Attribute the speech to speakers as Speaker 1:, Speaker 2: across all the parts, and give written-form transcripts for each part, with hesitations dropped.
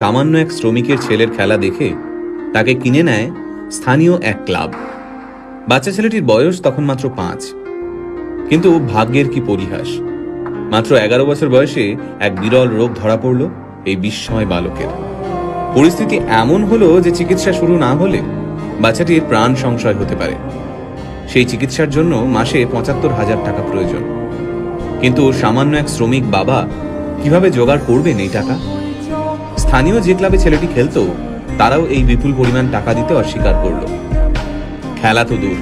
Speaker 1: সামান্য এক শ্রমিকের ছেলের খেলা দেখে তাকে কিনে নেয় স্থানীয় এক ক্লাব। বাচ্চা ছেলেটির বয়স তখন মাত্র 5। কিন্তু ভাগ্যের কি পরিহাস, মাত্র 11 বছর বয়সে এক বিরল রোগ ধরা পড়ল এই বিস্ময় বালকের। পরিস্থিতি এমন হলো যে চিকিৎসা শুরু না হলে বাচ্চাটির প্রাণ সংশয় হতে পারে। সেই চিকিৎসার জন্য মাসে 75,000 টাকা প্রয়োজন। কিন্তু সামান্য এক শ্রমিক বাবা কিভাবে জোগাড় করবেন এই টাকা? স্থানীয় যে ক্লাবে ছেলেটি খেলতো তারাও এই বিপুল পরিমাণ টাকা দিতে অস্বীকার করল। খেলা তো দূর,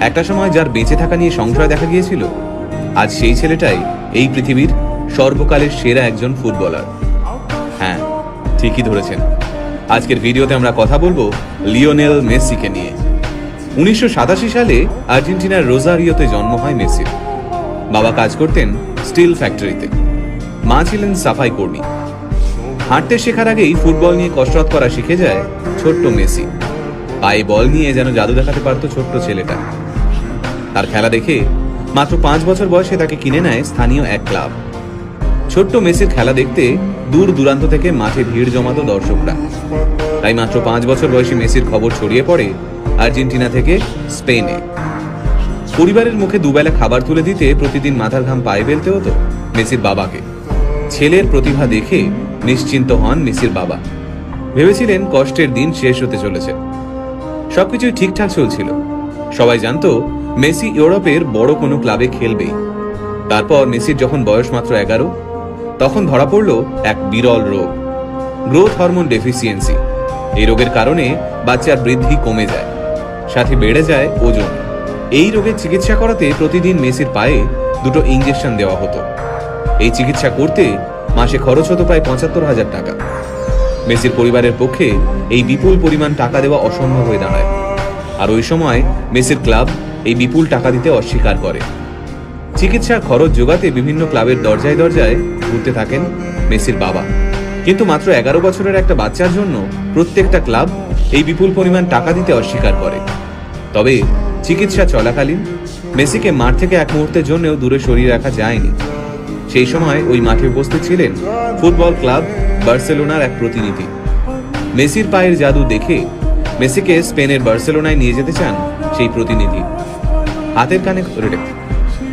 Speaker 1: একটা সময় যার বেঁচে থাকা নিয়ে সংশয় দেখা গিয়েছিল, আজ সেই ছেলেটাই এই পৃথিবীর সর্বকালের সেরা একজন ফুটবলার। হ্যাঁ, ঠিকই ধরেছেন। আজকের ভিডিওতে আমরা কথা বলবো লিওনেল মেসিকে নিয়ে। 1987 সালে আর্জেন্টিনার রোজারিওতে জন্ম হয় মেসির। বাবা কাজ করতেন স্টিল ফ্যাক্টরিতে, মা ছিলেন সাফাই কর্মী। হাঁটতে শেখার আগেই ফুটবল নিয়ে কসরত করা শিখে যায় ছোট্ট মেসি। পায়ে বল নিয়ে যেন জাদু দেখাতে পারত ছোট্ট ছেলেটা। তার খেলা দেখে মাত্র 5 বছর বয়সে তাকে কিনে নেয় স্থানীয় এক ক্লাব। ছোট্ট মেসির খেলা দেখতে দূর দূরান্ত থেকে মাঠে ভিড় জমাতো দর্শকরা। তাই মাত্র 5 বছর বয়সী মেসির খবর ছড়িয়ে পড়ে আর্জেন্টিনা থেকে স্পেনে। পরিবারের মুখে দুবেলা খাবার তুলে দিতে প্রতিদিন মাথার ঘাম পায়ে ফেলতে হতো মেসির বাবাকে। ছেলের প্রতিভা দেখে নিশ্চিন্ত হন মেসির বাবা। ভেবেছিলেন কষ্টের দিন শেষ হতে চলেছে। সবকিছুই ঠিকঠাক চলছিল। সবাই জানতো মেসি ইউরোপের বড় কোনো ক্লাবে খেলবেই। তারপর মেসির যখন বয়স মাত্র 11, তখন ধরা পড়ল এক বিরল রোগ, গ্রোথ হরমোন ডেফিসিয়েন্সি। এই রোগের কারণে বাচ্চার বৃদ্ধি কমে যায়, সাথে বেড়ে যায় ওজন। এই রোগের চিকিৎসা করাতে প্রতিদিন মেসির পায়ে 2টো ইঞ্জেকশন দেওয়া হতো। এই চিকিৎসা করতে মাসে খরচ হতো প্রায় 75,000 টাকা। মেসির পরিবারের পক্ষে এই বিপুল পরিমাণ টাকা দেওয়া অসম্ভব হয়ে দাঁড়ায়। আর ওই সময় মেসির ক্লাব এই বিপুল টাকা দিতে অস্বীকার করে। চিকিৎসার খরচ জোগাতে বিভিন্ন ক্লাবের দরজায় দরজায় ঘুরতে থাকেন মেসির বাবা। কিন্তু মাত্র 11 বছরের একটা বাচ্চার জন্য প্রত্যেকটা ক্লাব এই বিপুল পরিমাণ টাকা দিতে অস্বীকার করে। তবে চিকিৎসা চলাকালীন মেসিকে মাঠ থেকে এক মুহূর্তের জন্যও দূরে সরিয়ে রাখা যায়নি। সেই সময় ওই মাঠে উপস্থিত ছিলেন ফুটবল ক্লাব বার্সেলোনার এক প্রতিনিধি। মেসির পায়ের জাদু দেখে মেসিকে স্পেনের বার্সেলোনায় নিয়ে যেতে চান সেই প্রতিনিধি।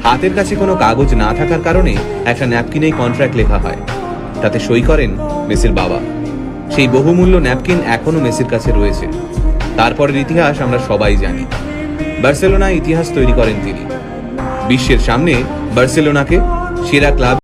Speaker 1: হাতের কাছে কোনো কাগজ না থাকার কারণে একটা ন্যাপকিনেই কন্ট্রাক্ট লেখা হয়। তাতে সই করেন মেসির বাবা। সেই বহুমূল্য ন্যাপকিন এখনো মেসির কাছে রয়েছে। তারপরের ইতিহাস আমরা সবাই জানি। বার্সেলোনায় ইতিহাস তৈরি করেন তিনি। বিশ্বের সামনে বার্সেলোনাকে সেরা ক্লাব